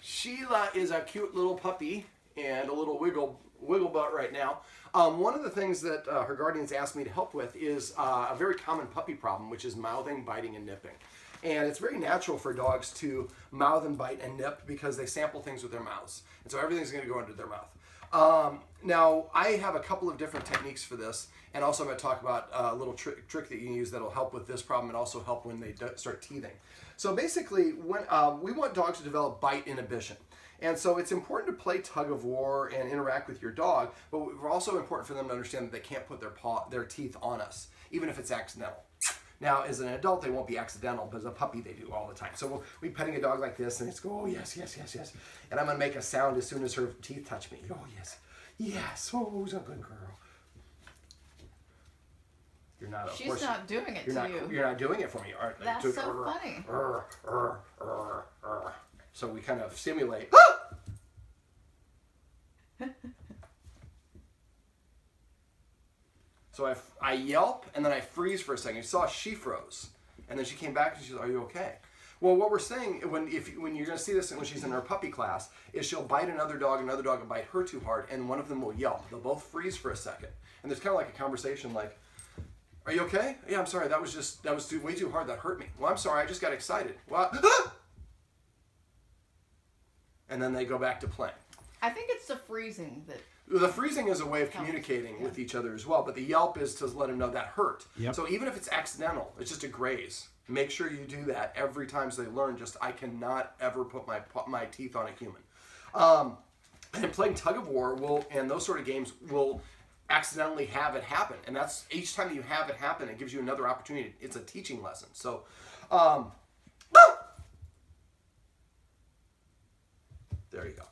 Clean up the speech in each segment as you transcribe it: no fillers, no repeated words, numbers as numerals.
Sheila is a cute little puppy and a little wiggle butt right now. One of the things that her guardians asked me to help with is a very common puppy problem, which is mouthing, biting, and nipping. And it's very natural for dogs to mouth and bite and nip because they sample things with their mouths. And so everything's going to go into their mouth. Now, I have a couple of different techniques for this. And also I'm going to talk about a little trick that you can use that will help with this problem and also help when they start teething. So basically, when we want dogs to develop bite inhibition. And so it's important to play tug of war and interact with your dog, but it's also important for them to understand that they can't put their teeth on us, even if it's accidental. Now, as an adult, they won't be accidental, but as a puppy, they do all the time. So we'll be petting a dog like this, and it's go, oh, yes, yes, yes, yes. And I'm going to make a sound as soon as her teeth touch me. Oh, yes, yes, oh, who's a good girl? You're not, She's not doing it to you. You're not doing it for me, aren't you? That's so funny. So we kind of simulate. So I yelp, and then I freeze for a second. You saw she froze. And then she came back and she said, are you okay? Well, what we're saying, when you're going to see this when she's in her puppy class, is she'll bite another dog will bite her too hard, and one of them will yelp. They'll both freeze for a second. And there's kind of like a conversation like, are you okay? Yeah, I'm sorry. That was way too hard. That hurt me. Well, I'm sorry. I just got excited. Well, and then they go back to playing. I think it's the freezing that... The freezing is a way of communicating with each other as well, but the yelp is to let them know that hurt. Yep. So even if it's accidental, it's just a graze. Make sure you do that every time so they learn just, I cannot ever put my teeth on a human. And playing tug of war and those sort of games will accidentally have it happen. And that's, each time you have it happen, it gives you another opportunity. It's a teaching lesson. So, there you go.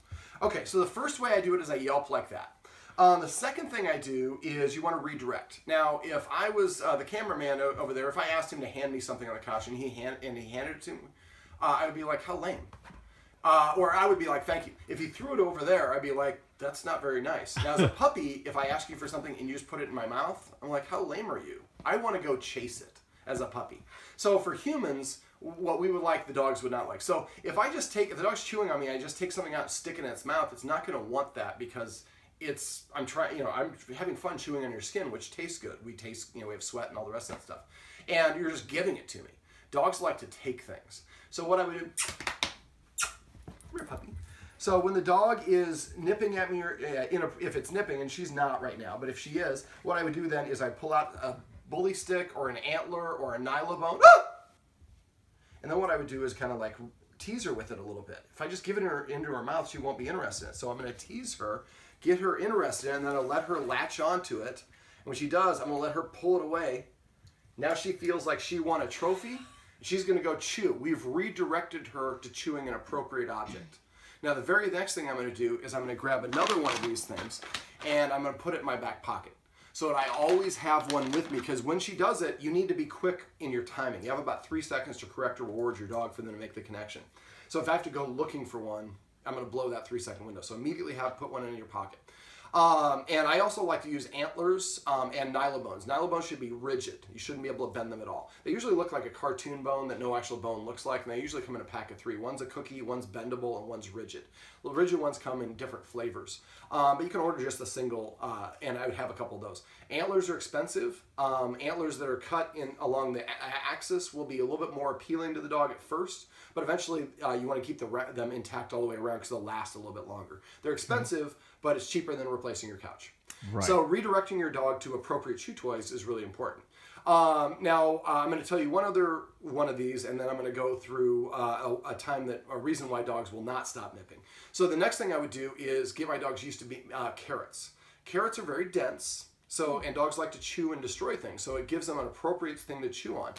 Okay, so the first way I do it is I yelp like that. The second thing I do is you want to redirect. Now, if I was the cameraman over there, if I asked him to hand me something on the couch and he handed it to me, I would be like, how lame. Or I would be like, thank you. If he threw it over there, I'd be like, that's not very nice. Now, as a puppy, if I ask you for something and you just put it in my mouth, I'm like, how lame are you? I want to go chase it as a puppy. So for humans, what we would like, the dogs would not like. So if the dog's chewing on me, I just take something out and stick it in its mouth, it's not going to want that because I'm having fun chewing on your skin, which tastes good. We have sweat and all the rest of that stuff. And you're just giving it to me. Dogs like to take things. So what I would do, come here, puppy. So when the dog is nipping at me, or if it's nipping, and she's not right now, but if she is, what I would do then is I pull out a bully stick or an antler or a nylabone. And then what I would do is kind of like tease her with it a little bit. If I just give it into her mouth, she won't be interested in it. So I'm going to tease her, get her interested, and then I'll let her latch onto it. And when she does, I'm going to let her pull it away. Now she feels like she won a trophy. She's going to go chew. We've redirected her to chewing an appropriate object. Now the very next thing I'm going to do is I'm going to grab another one of these things and I'm going to put it in my back pocket so that I always have one with me, because when she does it, you need to be quick in your timing. You have about 3 seconds to correct or reward your dog for them to make the connection. So if I have to go looking for one, I'm going to blow that 3-second window. So immediately put one in your pocket. And I also like to use antlers and nylabones. Nylabones should be rigid. You shouldn't be able to bend them at all. They usually look like a cartoon bone that no actual bone looks like, and they usually come in a pack of 3. One's a cookie, one's bendable, and one's rigid. The rigid ones come in different flavors. But you can order just a single, and I would have a couple of those. Antlers are expensive. Antlers that are cut along the axis will be a little bit more appealing to the dog at first, but eventually you want to keep them intact all the way around because they'll last a little bit longer. They're expensive, but it's cheaper than replacing your couch. Right. So redirecting your dog to appropriate chew toys is really important. Now I'm going to tell you one other one of these, and then I'm going to go through a reason why dogs will not stop nipping. So the next thing I would do is get my dogs used to carrots. Carrots are very dense. And dogs like to chew and destroy things, so it gives them an appropriate thing to chew on.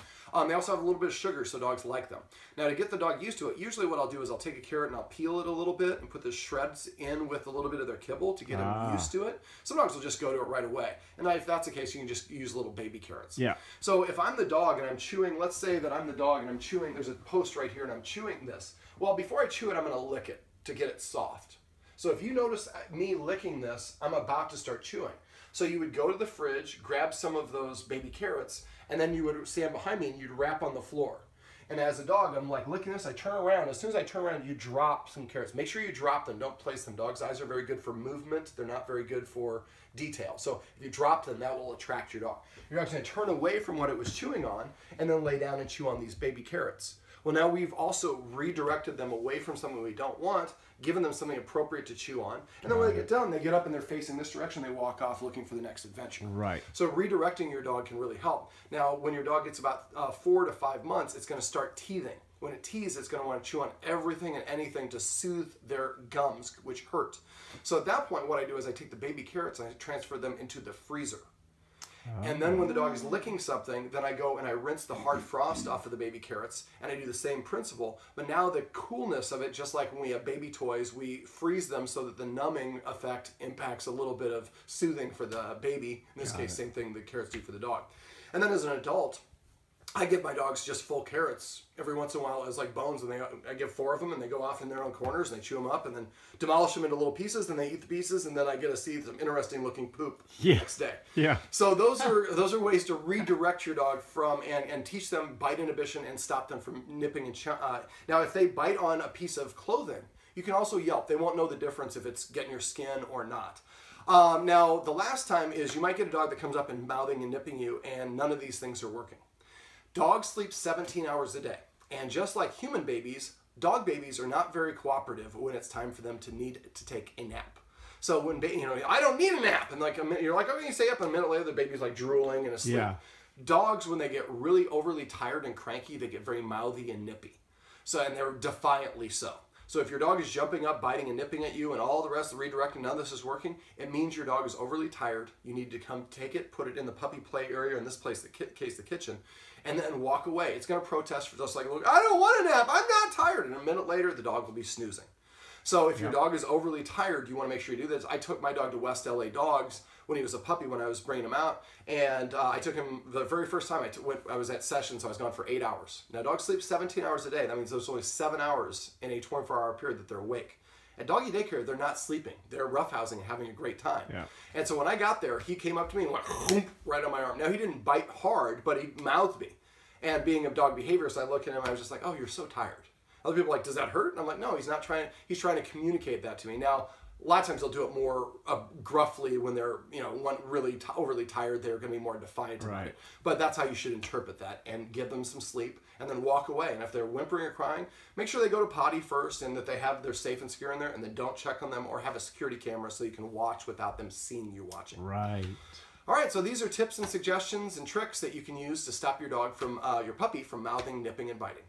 They also have a little bit of sugar, so dogs like them. Now, to get the dog used to it, usually what I'll do is I'll take a carrot and I'll peel it a little bit and put the shreds in with a little bit of their kibble to get them used to it. Some dogs will just go to it right away. And if that's the case, you can just use little baby carrots. Yeah. So if I'm the dog and I'm chewing, let's say that I'm the dog and I'm chewing, there's a post right here and I'm chewing this. Well, before I chew it, I'm going to lick it to get it soft. So if you notice me licking this, I'm about to start chewing. So you would go to the fridge, grab some of those baby carrots, and then you would stand behind me and you'd rap on the floor. And as a dog, I'm like licking this, I turn around. As soon as I turn around, you drop some carrots. Make sure you drop them, don't place them. Dogs' eyes are very good for movement. They're not very good for detail. So if you drop them, that will attract your dog. Your dog's gonna turn away from what it was chewing on and then lay down and chew on these baby carrots. Well, now we've also redirected them away from something we don't want, given them something appropriate to chew on, and then when they get done, they get up and they're facing this direction, they walk off looking for the next adventure. Right. So redirecting your dog can really help. Now, when your dog gets about 4 to 5 months, it's going to start teething. When it teethes, it's going to want to chew on everything and anything to soothe their gums, which hurt. So at that point, what I do is I take the baby carrots and I transfer them into the freezer. And then when the dog is licking something, then I go and I rinse the hard frost off of the baby carrots, and I do the same principle. But now the coolness of it, just like when we have baby toys, we freeze them so that the numbing effect impacts a little bit of soothing for the baby. In this case, same thing the carrots do for the dog. And then as an adult, I give my dogs just full carrots every once in a while as like bones, and I give 4 of them, and they go off in their own corners, and they chew them up, and then demolish them into little pieces, and they eat the pieces, and then I get to see some interesting looking poop next day. Yeah. So those are ways to redirect your dog from and teach them bite inhibition and stop them from nipping and now if they bite on a piece of clothing, you can also yelp. They won't know the difference if it's getting your skin or not. Now the last time is you might get a dog that comes up and mouthing and nipping you, and none of these things are working. Dogs sleep 17 hours a day, and just like human babies, dog babies are not very cooperative when it's time for them to need to take a nap. So when I don't need a nap, and like a minute, you're like, okay, you stay up, and a minute later the baby's like drooling and asleep. Yeah. Dogs, when they get really overly tired and cranky, they get very mouthy and nippy. So, and they're defiantly so. So if your dog is jumping up, biting and nipping at you, and all the rest of the redirecting, none of this is working, it means your dog is overly tired. You need to come take it, put it in the puppy play area, in this place, the kitchen, and then walk away. It's going to protest for just like, look, I don't want a nap, I'm not tired. And a minute later, the dog will be snoozing. So if your dog is overly tired, you want to make sure you do this. I took my dog to West LA Dogs when he was a puppy, when I was bringing him out, and I took him the very first time I was at session, so I was gone for 8 hours. Now dogs sleep 17 hours a day. That means there's only 7 hours in a 24-hour period that they're awake. At doggy daycare, they're not sleeping. They're roughhousing and having a great time. Yeah. And so when I got there, he came up to me and went right on my arm. Now he didn't bite hard, but he mouthed me. And being of dog behavior, so I look at him, I was just like, oh, you're so tired. Other people are like, does that hurt? And I'm like, no, he's trying to communicate that to me. Now, a lot of times they'll do it more gruffly when they're, really overly tired. They're going to be more defiant about it. But that's how you should interpret that, and give them some sleep and then walk away. And if they're whimpering or crying, make sure they go to potty first and that they're safe and secure in there, and then don't check on them or have a security camera so you can watch without them seeing you watching. Right. All right, so these are tips and suggestions and tricks that you can use to stop your dog from, your puppy from mouthing, nipping, and biting.